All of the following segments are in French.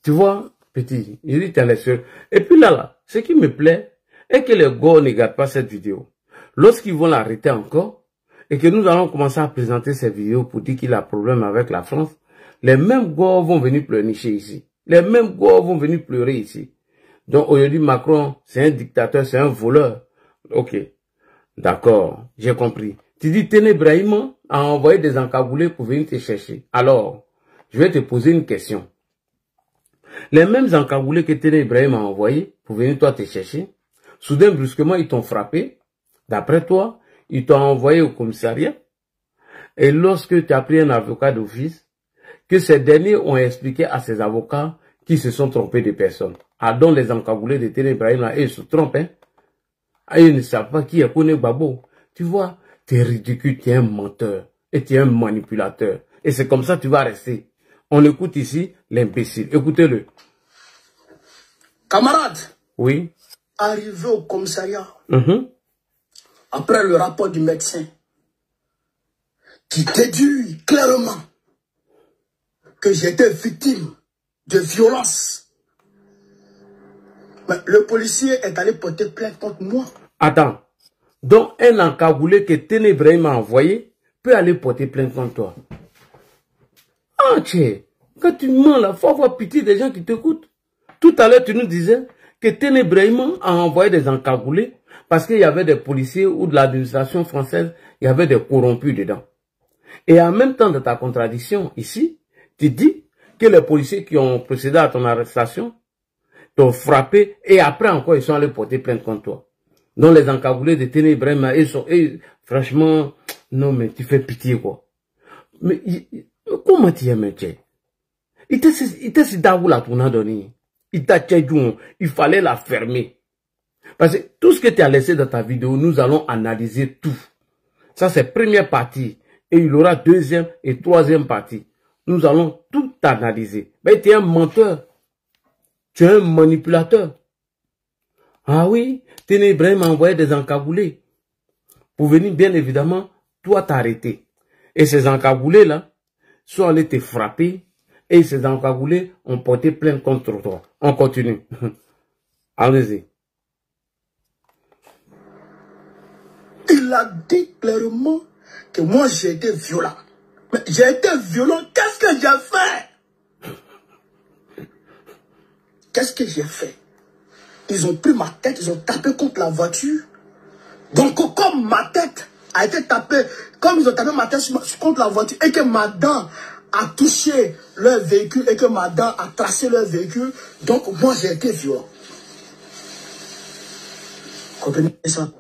Tu vois, petit, il dit, t'es les seuls. Et puis là, ce qui me plaît est que les gars ne regardent pas cette vidéo. Lorsqu'ils vont l'arrêter encore, et que nous allons commencer à présenter ces vidéos pour dire qu'il a problème avec la France, les mêmes gars vont venir pleurnicher ici. Les mêmes gars vont venir pleurer ici. Donc aujourd'hui, Macron, c'est un dictateur, c'est un voleur. Ok, d'accord, j'ai compris. Tu dis, Téné Brahima a envoyé des encagoulés pour venir te chercher. Alors, je vais te poser une question. Les mêmes encagoulés que Téné Brahima a envoyés pour venir toi te chercher, soudain, brusquement, ils t'ont frappé. D'après toi, ils t'ont envoyé au commissariat. Et lorsque tu as pris un avocat d'office, que ces derniers ont expliqué à ces avocats qu'ils se sont trompés de personnes. Ah, donc les encagoulés de Téné Brahima, ils se trompent, hein. Ah, ils ne savent pas qui est Koné Gbagbo. Tu vois, tu es ridicule, tu es un menteur et tu es un manipulateur. Et c'est comme ça que tu vas rester. On écoute ici l'imbécile. Écoutez-le. Camarade. Oui. Arrivé au commissariat, après le rapport du médecin, qui déduit clairement que j'étais victime de violence. Mais le policier est allé porter plainte contre moi. Attends. Donc, un encagoulé que Téné Brahima a envoyé peut aller porter plainte contre toi. Ah, tiens. Quand tu mens là, il faut avoir pitié des gens qui t'écoutent. Tout à l'heure, tu nous disais que Téné Brahima a envoyé des encagoulés parce qu'il y avait des policiers ou de l'administration française, il y avait des corrompus dedans. Et en même temps, de ta contradiction ici, tu dis que les policiers qui ont procédé à ton arrestation t'ont frappé et après encore, ils sont allés porter plainte contre toi. Donc les encagoulés de Téné Brahima, franchement, non mais tu fais pitié quoi. Mais comment tu es métier? Il t'a si d'avou la tourna donné. Il t'a tchédou, il fallait la fermer. Parce que tout ce que tu as laissé dans ta vidéo, nous allons analyser tout. Ça c'est première partie. Et il y aura deuxième et troisième partie. Nous allons tout analyser. Mais tu es un menteur. Tu es un manipulateur. Ah oui, Téné Brahima m'a envoyé des encagoulés. Pour venir, bien évidemment, toi t'arrêter. Et ces encagoulés là, sont allés te frapper. Et ces encagoulés ont porté plainte contre toi. On continue. Allez-y. Il a dit clairement que moi j'ai été violent. Mais j'ai été violent, qu'est-ce que j'ai fait? Qu'est-ce que j'ai fait? Ils ont pris ma tête, ils ont tapé contre la voiture. Donc comme ma tête a été tapée, comme ils ont tapé ma tête contre la voiture et que ma dent a touché leur véhicule et que ma dent a tracé leur véhicule, donc moi j'ai été violent. Comprenez ça?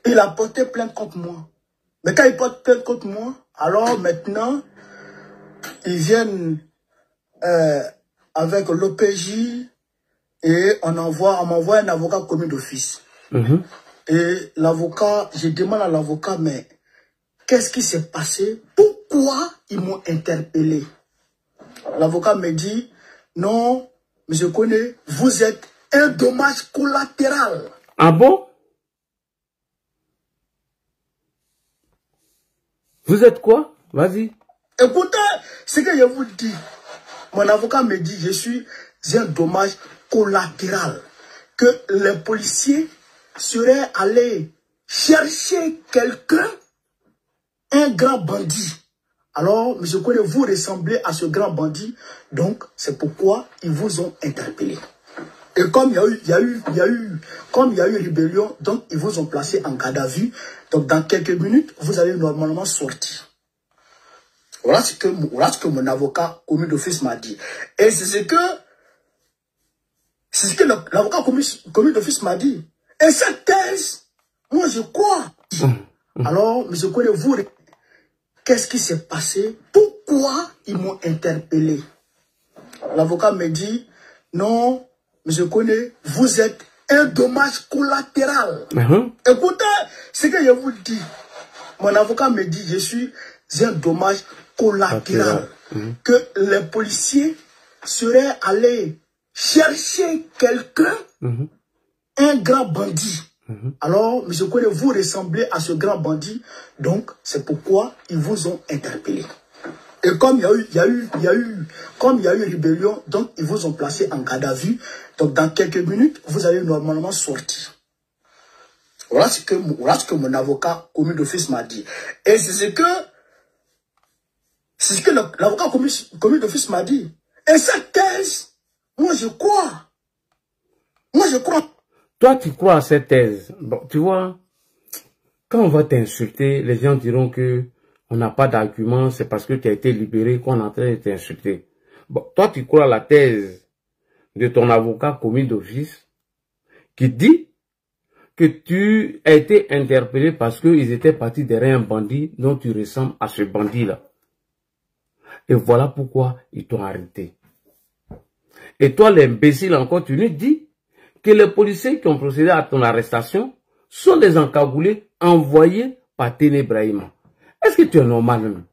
Il a porté plainte contre moi. Mais quand il porte plainte contre moi, alors maintenant, ils viennent avec l'OPJ et on m'envoie un avocat commis d'office. Et l'avocat, je demande à l'avocat, mais qu'est-ce qui s'est passé? Pourquoi ils m'ont interpellé? L'avocat me dit, non, mais je connais, vous êtes un dommage collatéral. Ah bon? Vous êtes quoi? Vas-y. Écoutez ce que je vous dis. Mon avocat me dit, je suis un dommage collatéral. Que les policiers seraient allés chercher quelqu'un, un grand bandit. Alors, M. Kone, vous ressemblez à ce grand bandit. Donc, c'est pourquoi ils vous ont interpellé. Et comme il y a eu rébellion, donc ils vous ont placé en garde à vue. Donc dans quelques minutes, vous allez normalement sortir. Voilà ce que mon avocat commis d'office m'a dit. Et c'est ce que l'avocat commis d'office m'a dit. Et cette thèse, moi je crois. Alors, M. Kone, vous, qu'est-ce qui s'est passé? Pourquoi ils m'ont interpellé? L'avocat me dit, non, je connais, vous êtes un dommage collatéral. Écoutez ce que je vous dis. Mon avocat me dit, je suis un dommage collatéral. Que les policiers seraient allés chercher quelqu'un, un grand bandit. Alors, M. Kone, vous ressemblez à ce grand bandit. Donc, c'est pourquoi ils vous ont interpellé. Et comme comme il y a eu rébellion, donc ils vous ont placé en garde à vue. Donc dans quelques minutes, vous allez normalement sortir. Voilà ce que mon avocat commis d'office m'a dit. Et c'est ce que l'avocat commis d'office m'a dit. Et cette thèse, moi je crois. Moi je crois. Toi tu crois à cette thèse. Bon, tu vois, quand on va t'insulter, les gens diront que on n'a pas d'argument, c'est parce que tu as été libéré qu'on est en train de t'insulter. Bon, toi tu crois à la thèse de ton avocat commis d'office qui dit que tu as été interpellé parce qu'ils étaient partis derrière un bandit dont tu ressembles à ce bandit-là. Et voilà pourquoi ils t'ont arrêté. Et toi, l'imbécile encore, tu nous dis que les policiers qui ont procédé à ton arrestation sont des encagoulés envoyés par Téné Brahima. Est-ce que tu es normal même?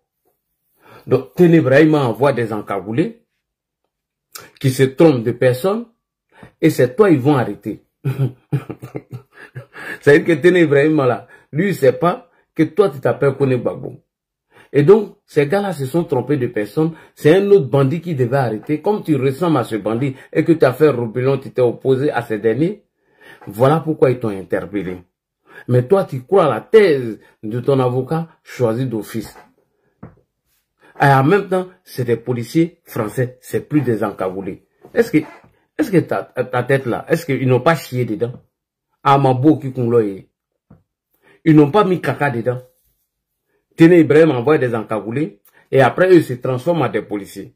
Donc, Téné Brahima envoie des encagoulés qui se trompent de personnes et c'est toi ils vont arrêter. C'est-à-dire que Téné Brahima là, lui il sait pas que toi tu t'appelles Kone Gbagbo. Et donc, ces gars-là se sont trompés de personnes. C'est un autre bandit qui devait arrêter. Comme tu ressembles à ce bandit et que tu as fait rébellion, tu t'es opposé à ces derniers. Voilà pourquoi ils t'ont interpellé. Mais toi, tu crois à la thèse de ton avocat choisi d'office. Et en même temps, c'est des policiers français, c'est plus des encagoulés. Est-ce que ta tête là, est-ce qu'ils n'ont pas chié dedans? Amabo qui conloye. Ils n'ont pas mis caca dedans. Téné Ibrahim envoie des encagoulés et après eux se transforment en des policiers.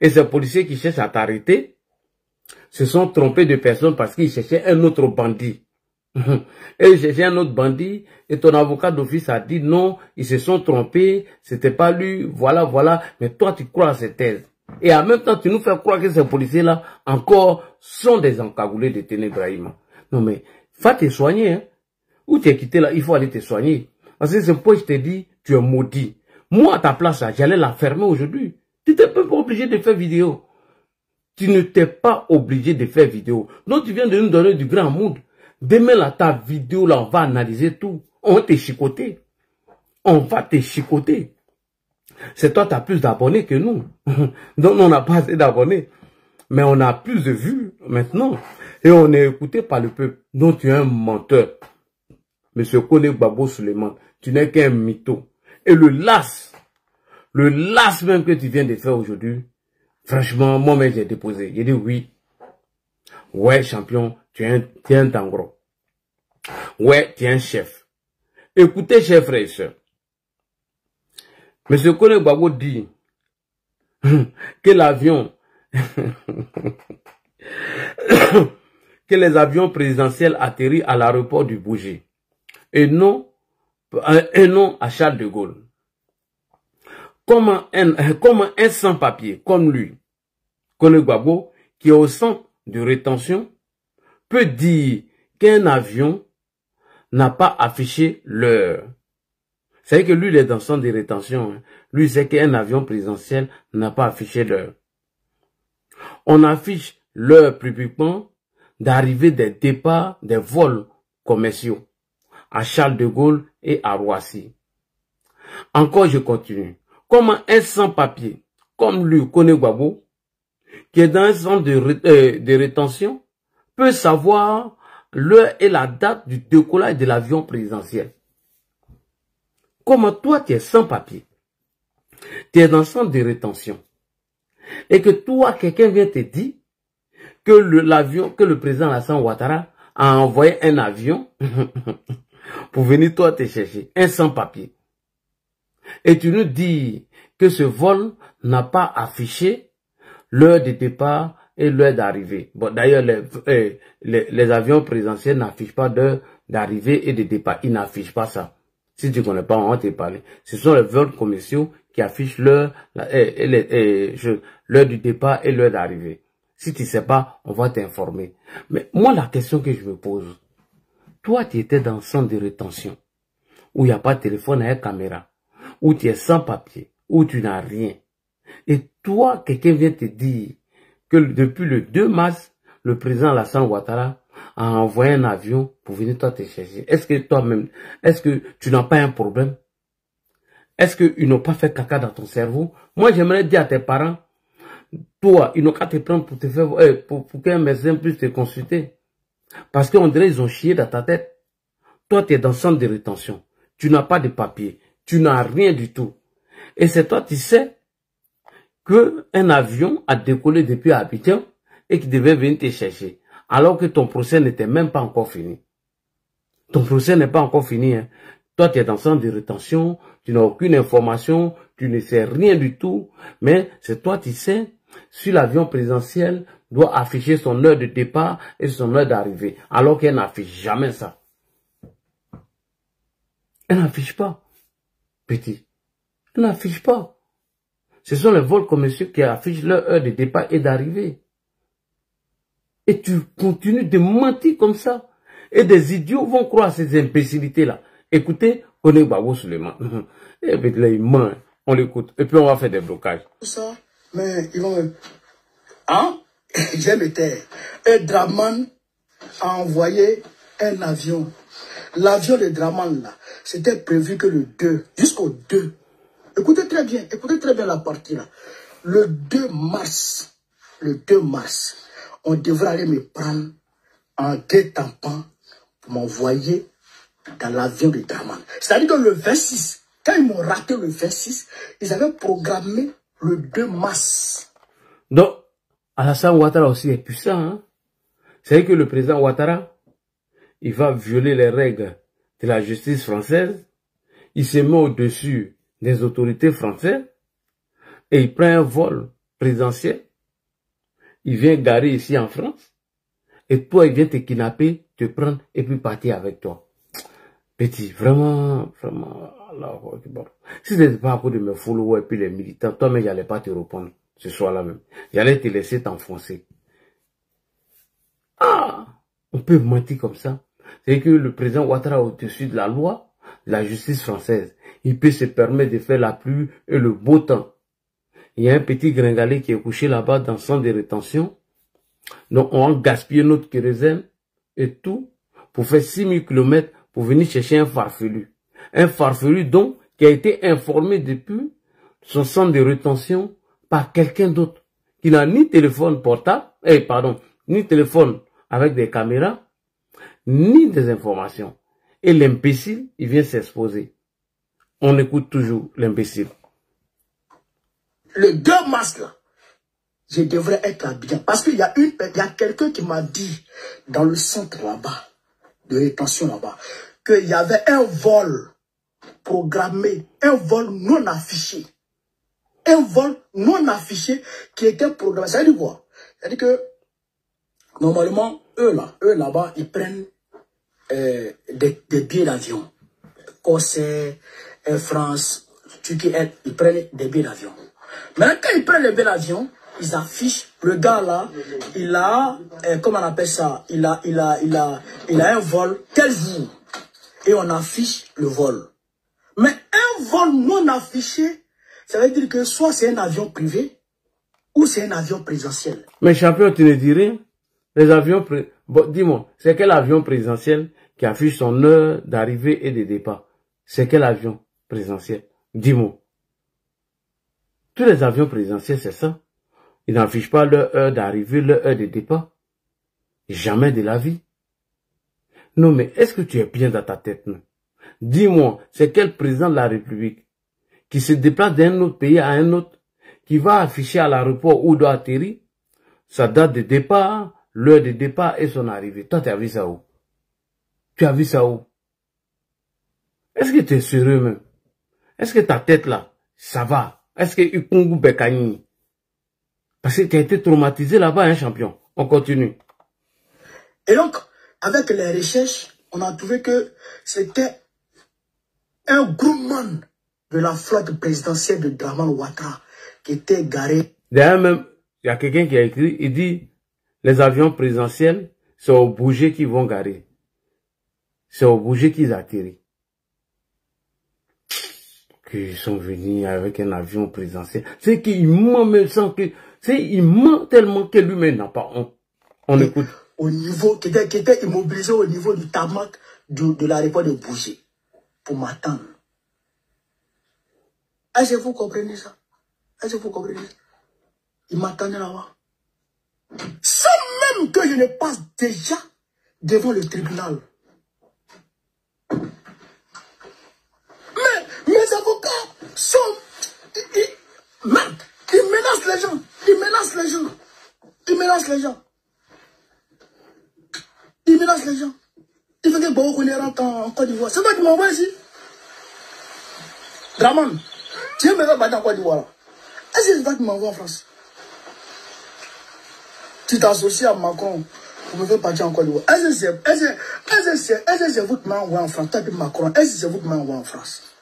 Et ces policiers qui cherchent à t'arrêter se sont trompés de personnes parce qu'ils cherchaient un autre bandit. Et ils cherchaient un autre bandit et ton avocat d'office a dit non, ils se sont trompés, c'était pas lui, voilà. Mais toi tu crois à cette thèse. Et en même temps tu nous fais croire que ces policiers-là encore sont des encagoulés de Téné Ibrahim. Non mais, va te soigner. Hein. Où tu es quitté là, il faut aller te soigner. Parce que c'est pourquoi je te dis, tu es maudit. Moi, à ta place, j'allais la fermer aujourd'hui. Tu n'étais pas obligé de faire vidéo. Tu ne t'es pas obligé de faire vidéo. Donc, tu viens de nous donner du grand mood. Demain, là, ta vidéo, là, on va analyser tout. On va te chicoter. On va te chicoter. C'est toi, tu as plus d'abonnés que nous. Donc, on n'a pas assez d'abonnés. Mais on a plus de vues maintenant. Et on est écouté par le peuple. Donc, tu es un menteur. Monsieur Kone Gbagbo Suleiman, tu n'es qu'un mytho. Et le las même que tu viens de faire aujourd'hui, franchement, moi-même j'ai déposé. J'ai dit oui. Ouais, champion, tu es un tangro. Ouais, tu es un chef. Écoutez, chers frères et sœurs. Monsieur Kone Gbagbo dit que l'avion, que les avions présidentiels atterrissent à l'aéroport du Bougie. Et non à Charles de Gaulle. Comment un sans-papier comme lui, Kone Gbagbo, qui est au centre de rétention, peut dire qu'un avion n'a pas affiché l'heure? C'est que lui, il est dans le centre de rétention. Hein. Lui, c'est qu'un avion présidentiel n'a pas affiché l'heure. On affiche l'heure publiquement d'arrivée des départs des vols commerciaux à Charles de Gaulle et à Roissy. Encore, je continue. Comment un sans-papier, comme lui, Kone Gbagbo, qui est dans un centre de rétention, peut savoir l'heure et la date du décollage de l'avion présidentiel? Comment toi, tu es sans-papier, tu es dans un centre de rétention, et que toi, quelqu'un vient te dire que le président Alassane Ouattara a envoyé un avion pour venir toi te chercher, un sans-papier. Et tu nous dis que ce vol n'a pas affiché l'heure de départ et l'heure d'arrivée. Bon, d'ailleurs, les avions présidentiels n'affichent pas d'heure d'arrivée et de départ. Ils n'affichent pas ça. Si tu ne connais pas, on va te parler. Ce sont les vols commerciaux qui affichent l'heure du départ et l'heure d'arrivée. Si tu ne sais pas, on va t'informer. Mais moi, la question que je me pose, toi, tu étais dans le centre de rétention, où il n'y a pas de téléphone avec caméra, où tu es sans papier, où tu n'as rien. Et toi, quelqu'un vient te dire que depuis le 2 mars, le président Alassane Ouattara a envoyé un avion pour venir toi te chercher. Est-ce que toi-même, est-ce que tu n'as pas un problème? Est-ce qu'ils n'ont pas fait caca dans ton cerveau? Moi, j'aimerais dire à tes parents, toi, ils n'ont qu'à te prendre pour te faire, pour qu'un médecin puisse te consulter. Parce qu'on dirait qu'ils ont chié dans ta tête. Toi, tu es dans le centre de rétention. Tu n'as pas de papier. Tu n'as rien du tout. Et c'est toi, tu sais, qu'un avion a décollé depuis Abidjan et qui devait venir te chercher. Alors que ton procès n'était même pas encore fini. Ton procès n'est pas encore fini. Hein. Toi, tu es dans le centre de rétention, tu n'as aucune information, tu ne sais rien du tout. Mais c'est toi, tu sais, si l'avion présidentiel doit afficher son heure de départ et son heure d'arrivée. Alors qu'elle n'affiche jamais ça. Elle n'affiche pas, petit. Elle n'affiche pas. Ce sont les vols commerciaux qui affichent leur heure de départ et d'arrivée. Et tu continues de mentir comme ça. Et des idiots vont croire à ces imbécilités-là. Écoutez, on est Babo Suleiman. Et puis là, il ment. On l'écoute. Et puis on va faire des blocages. Tout ça, mais ils vont... Hein? J'aime les terres. Et Draman a envoyé un avion. L'avion de Draman, là, c'était prévu que le 2, jusqu'au 2. Écoutez très bien la partie là. Le 2 mars, on devrait aller me prendre en guet-apens pour m'envoyer dans l'avion de Draman. C'est-à-dire que le 26, quand ils m'ont raté le 26, ils avaient programmé le 2 mars. Donc, Alassane Ouattara aussi est puissant. Hein? C'est que le président Ouattara, il va violer les règles de la justice française. Il se met au-dessus des autorités françaises et il prend un vol présidentiel. Il vient garer ici en France et toi, il vient te kidnapper, te prendre et puis partir avec toi. Petit, vraiment, Allah, si ce n'était pas à cause de mes followers et puis les militants, toi-même, j'allais pas te répondre ce soir-là même. J'allais te laisser t'enfoncer. Ah, on peut mentir comme ça. C'est que le président Ouattara au-dessus de la loi, de la justice française, il peut se permettre de faire la pluie et le beau temps. Il y a un petit gringalet qui est couché là-bas dans le centre de rétention. Donc on a gaspillé notre kérosène et tout pour faire 6000 km pour venir chercher un farfelu. Un farfelu donc qui a été informé depuis son centre de rétention par quelqu'un d'autre qui n'a ni téléphone portable, ni téléphone avec des caméras, ni des informations. Et l'imbécile, il vient s'exposer. On écoute toujours l'imbécile. Le 2 mars, là, je devrais être à Abidjan. Parce qu'il y a quelqu'un qui m'a dit, dans le centre là-bas, de rétention là-bas, qu'il y avait un vol programmé, un vol non affiché. Un vol non affiché qui était programmé. Ça veut dire quoi? Ça veut dire que, normalement, eux là-bas, ils prennent des billets d'avion. Corsair, Air France, Turquie, ils prennent des billets d'avion. Maintenant, quand ils prennent les billets d'avion, ils affichent, le gars là, il a, comment on appelle ça, il a un vol tel jour. Et on affiche le vol. Mais un vol non affiché, ça veut dire que soit c'est un avion privé, ou c'est un avion présidentiel. Mais champion, tu ne dis rien. Les avions, bon, dis-moi, c'est quel avion présidentiel qui affiche son heure d'arrivée et de départ? C'est quel avion présidentiel? Dis-moi. Tous les avions présidentiels, c'est ça. Ils n'affichent pas leur heure d'arrivée, leur heure de départ. Jamais de la vie. Non, mais est-ce que tu es bien dans ta tête, non? Dis-moi, c'est quel président de la République qui se déplace d'un autre pays à un autre, qui va afficher à l'aéroport où doit atterrir sa date de départ, l'heure de départ et son arrivée? Toi, tu as vu ça où? Tu as vu ça où? Est-ce que tu es sérieux même? Est-ce que ta tête là, ça va? Est-ce que Ikungu Bekani? Parce que tu as été traumatisé là-bas, hein, champion. On continue. Et donc, avec les recherches, on a trouvé que c'était un groupement de la flotte présidentielle de Draman Ouattara qui était garé. D'ailleurs même, il y a quelqu'un qui a écrit, il dit, les avions présidentiels, c'est au bouger qu'ils vont garer. C'est au bouger qu'ils atterrissent. Qu'ils sont venus avec un avion présidentiel. C'est qu'il ment même sans que... Il ment tellement que lui-même n'a pas honte. On écoute. Au niveau, qui était immobilisé au niveau du tarmac de l'aéroport de Bouger pour m'attendre. Est-ce que vous comprenez ça? Est-ce que vous comprenez ça? Il m'attendait là-bas. Sans même que je ne passe déjà devant le tribunal. Mais mes avocats sont... Ils menacent les gens. Ils menacent les gens. Ils menacent les gens. Ils menacent les gens. Il faut que Bao rentre en Côte d'Ivoire. C'est toi qui m'envoies ici. Draman, tu veux me faire battre en Côte d'Ivoire? Est-ce que c'est toi qui m'envoie en France? Tu t'associes à Macron pour me faire partir en Côte d'Ivoire. Est-ce que c'est vous qui m'avez envoyé en France? Toi, Macron, est-ce que c'est vous qui m'avez envoyé en France?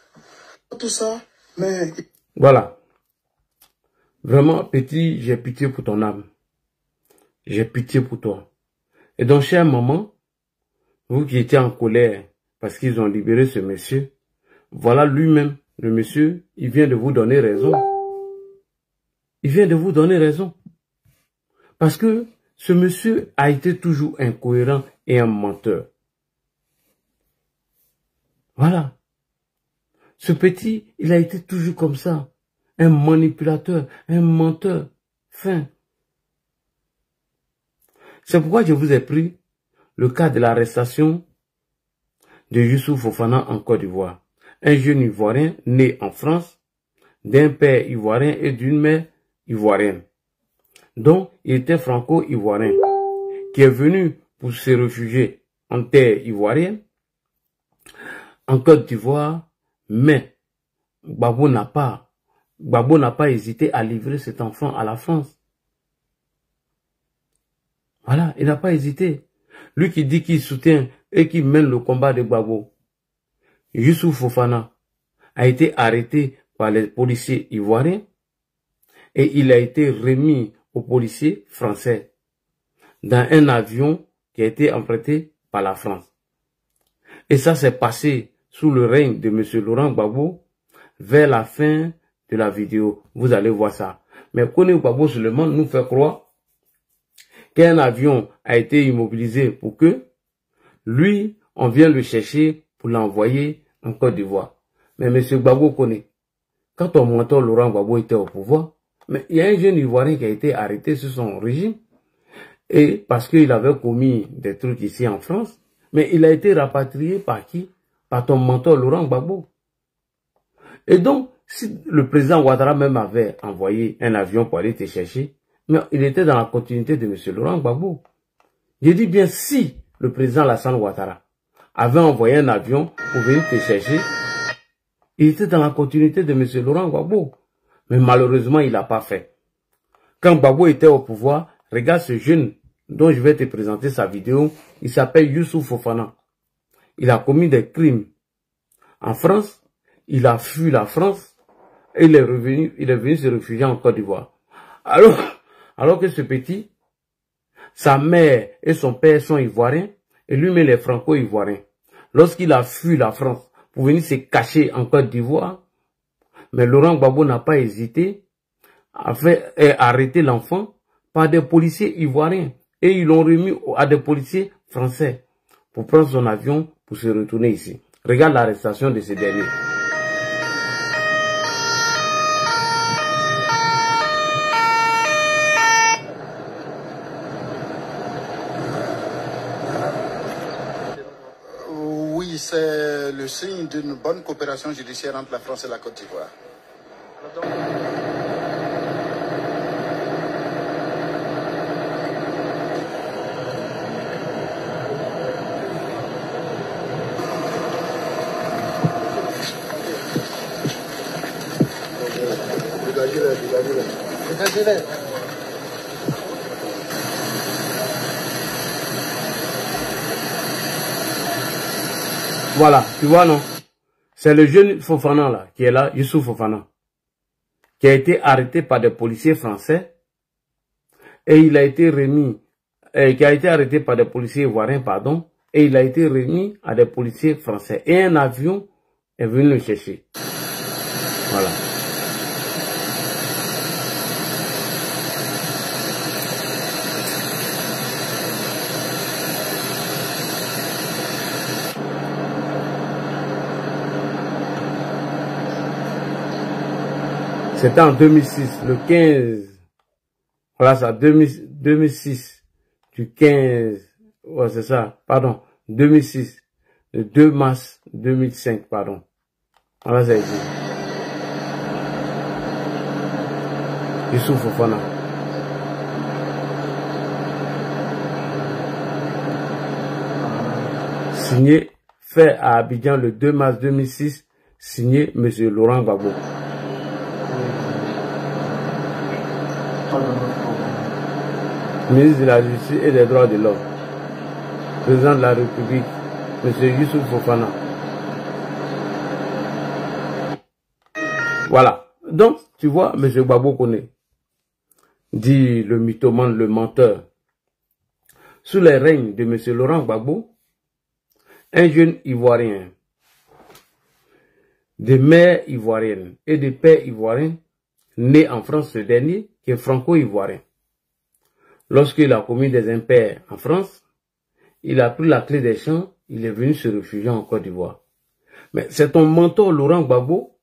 Tout ça, mais... Voilà. Vraiment, petit, j'ai pitié pour ton âme. J'ai pitié pour toi. Et donc, chère maman, vous qui étiez en colère parce qu'ils ont libéré ce monsieur, voilà lui-même, le monsieur, il vient de vous donner raison. Il vient de vous donner raison. Parce que ce monsieur a été toujours incohérent et un menteur. Voilà. Ce petit, il a été toujours comme ça. Un manipulateur, un menteur fin. C'est pourquoi je vous ai pris le cas de l'arrestation de Youssouf Fofana en Côte d'Ivoire. Un jeune Ivoirien né en France, d'un père ivoirien et d'une mère ivoirienne. Donc, il était franco-ivoirien, qui est venu pour se réfugier en terre ivoirienne, en Côte d'Ivoire, mais Gbagbo n'a pas hésité à livrer cet enfant à la France. Voilà, il n'a pas hésité. Lui qui dit qu'il soutient et qui mène le combat de Gbagbo. Youssouf Fofana a été arrêté par les policiers ivoiriens et il a été remis aux policiers français dans un avion qui a été emprunté par la France. Et ça s'est passé sous le règne de M. Laurent Gbagbo vers la fin de la vidéo. Vous allez voir ça. Mais Kone Gbagbo seulement nous fait croire qu'un avion a été immobilisé pour que lui, on vient le chercher pour l'envoyer en Côte d'Ivoire. Mais M. Gbagbo connaît. Quand ton mentor Laurent Gbagbo était au pouvoir, mais il y a un jeune Ivoirien qui a été arrêté sur son régime. Et parce qu'il avait commis des trucs ici en France, mais il a été rapatrié par qui? Par ton mentor Laurent Gbagbo. Et donc, si le président Ouattara même avait envoyé un avion pour aller te chercher, mais il était dans la continuité de M. Laurent Gbagbo. Je dis bien si le président Alassane Ouattara avait envoyé un avion pour venir te chercher, il était dans la continuité de M. Laurent Gbagbo. Mais malheureusement, il n'a pas fait. Quand Gbagbo était au pouvoir, regarde ce jeune dont je vais te présenter sa vidéo. Il s'appelle Youssouf Fofana. Il a commis des crimes en France. Il a fui la France. Et il est venu se réfugier en Côte d'Ivoire. Alors que ce petit, sa mère et son père sont ivoiriens. Et lui-même est franco-ivoirien. Lorsqu'il a fui la France pour venir se cacher en Côte d'Ivoire, mais Laurent Gbagbo n'a pas hésité à arrêter l'enfant par des policiers ivoiriens. Et ils l'ont remis à des policiers français pour prendre son avion pour se retourner ici. Regarde l'arrestation de ces derniers. Oui, c'est le signe d'une bonne coopération judiciaire entre la France et la Côte d'Ivoire. Voilà, tu vois non? C'est le jeune Fofana là, qui est là, Youssouf Fofana, qui a été arrêté par des policiers français et il a été remis, qui a été arrêté par des policiers ivoiriens, pardon, et il a été remis à des policiers français. Et un avion est venu le chercher. Voilà. C'était en 2006, le 15. Voilà ça, 2006. Du 15. Ouais, c'est ça. Pardon. 2006. Le 2 mars 2005, pardon. Voilà ça. Youssouf Fofana. Signé, fait à Abidjan le 2 mars 2006, signé M. Laurent Gbagbo. Ministre de la Justice et des Droits de l'Homme. Président de la République, M. Youssouf Fofana. Voilà. Donc, tu vois, M. Gbagbo connaît. Dit le mythomane, le menteur. Sous les règnes de M. Laurent Gbagbo, un jeune Ivoirien, de mère ivoirienne et de père ivoirien, né en France, ce dernier, qui est franco-ivoirien. Lorsqu'il a commis des impairs en France, il a pris la clé des champs, il est venu se réfugier en Côte d'Ivoire. Mais c'est ton mentor Laurent Gbagbo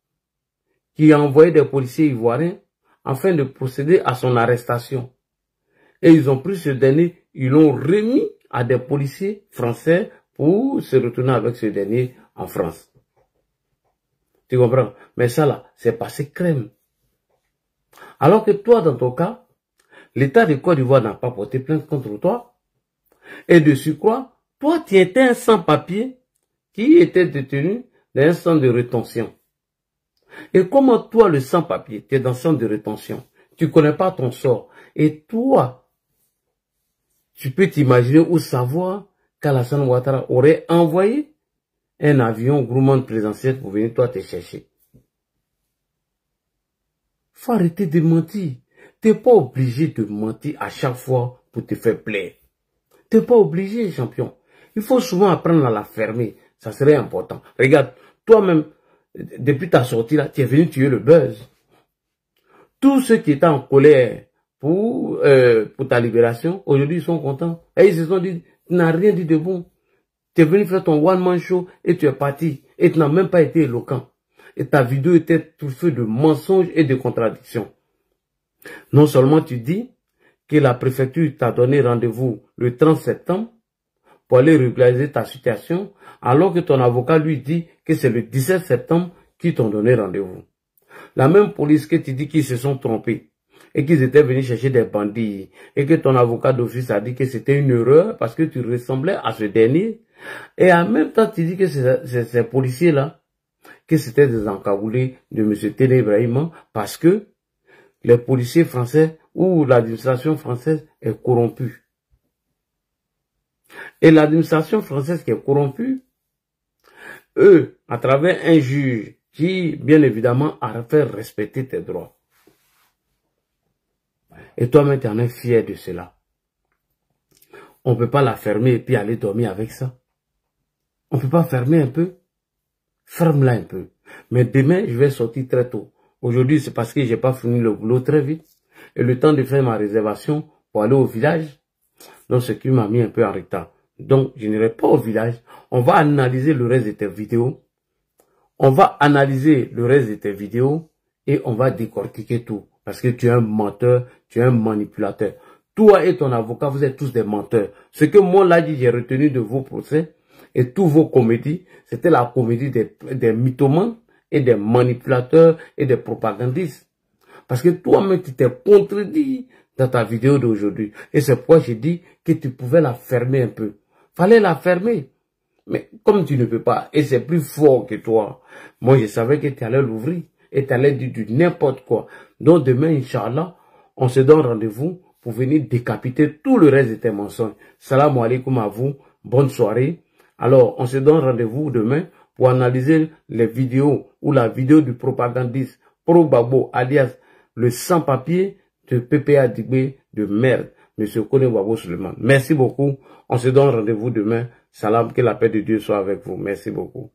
qui a envoyé des policiers ivoiriens afin de procéder à son arrestation. Et ils ont pris ce dernier, ils l'ont remis à des policiers français pour se retourner avec ce dernier en France. Tu comprends? Mais ça là, c'est passé crème. Alors que toi, dans ton cas, l'État de Côte d'Ivoire n'a pas porté plainte contre toi. Et de surcroît, toi, tu étais un sans-papier qui était détenu dans un centre de rétention. Et comment toi, le sans-papier, tu es dans un centre de rétention, tu ne connais pas ton sort. Et toi, tu peux t'imaginer ou savoir qu'Alassane Ouattara aurait envoyé un avion groupement présidentiel pour venir toi te chercher. Faut arrêter de mentir. Tu n'es pas obligé de mentir à chaque fois pour te faire plaire. Tu n'es pas obligé, champion. Il faut souvent apprendre à la fermer. Ça serait important. Regarde, toi-même, depuis ta sortie là, tu es venu tuer le buzz. Tous ceux qui étaient en colère pour ta libération, aujourd'hui ils sont contents. Et ils se sont dit, tu n'as rien dit de bon. Tu es venu faire ton one-man show et tu es parti. Et tu n'as même pas été éloquent. Et ta vidéo était touffée de mensonges et de contradictions. Non seulement tu dis que la préfecture t'a donné rendez-vous le 30 septembre pour aller régulariser ta situation, alors que ton avocat lui dit que c'est le 17 septembre qu'ils t'ont donné rendez-vous. La même police que tu dis qu'ils se sont trompés et qu'ils étaient venus chercher des bandits et que ton avocat d'office a dit que c'était une erreur parce que tu ressemblais à ce dernier. Et en même temps, tu dis que ces policiers-là, que c'était des encagoulés de M. Téné Ibrahima parce que les policiers français ou l'administration française est corrompue. Et l'administration française qui est corrompue, eux, à travers un juge qui, bien évidemment, a fait respecter tes droits. Et toi-même, tu en es fier de cela. On ne peut pas la fermer et puis aller dormir avec ça. On ne peut pas fermer un peu. Ferme-la un peu. Mais demain, je vais sortir très tôt. Aujourd'hui, c'est parce que je n'ai pas fini le boulot très vite. Et le temps de faire ma réservation pour aller au village. Donc, ce qui m'a mis un peu en retard. Donc, je n'irai pas au village. On va analyser le reste de tes vidéos. On va analyser le reste de tes vidéos. Et on va décortiquer tout. Parce que tu es un menteur, tu es un manipulateur. Toi et ton avocat, vous êtes tous des menteurs. Ce que moi, là, j'ai retenu de vos procès et tous vos comédies, c'était la comédie des mythomanes et des manipulateurs et des propagandistes. Parce que toi-même, tu t'es contredit dans ta vidéo d'aujourd'hui. Et c'est pourquoi j'ai dit que tu pouvais la fermer un peu. Fallait la fermer. Mais comme tu ne peux pas, et c'est plus fort que toi, moi je savais que tu allais l'ouvrir et tu allais dire du n'importe quoi. Donc demain, Inch'Allah, on se donne rendez-vous pour venir décapiter tout le reste de tes mensonges. Salam alaikum à vous, bonne soirée. Alors, on se donne rendez-vous demain pour analyser les vidéos ou la vidéo du propagandiste Pro Gbagbo, alias le sans-papier de PPA Dibé de merde, M. Kone Gbagbo Suleiman. Merci beaucoup. On se donne rendez-vous demain. Salam, que la paix de Dieu soit avec vous. Merci beaucoup.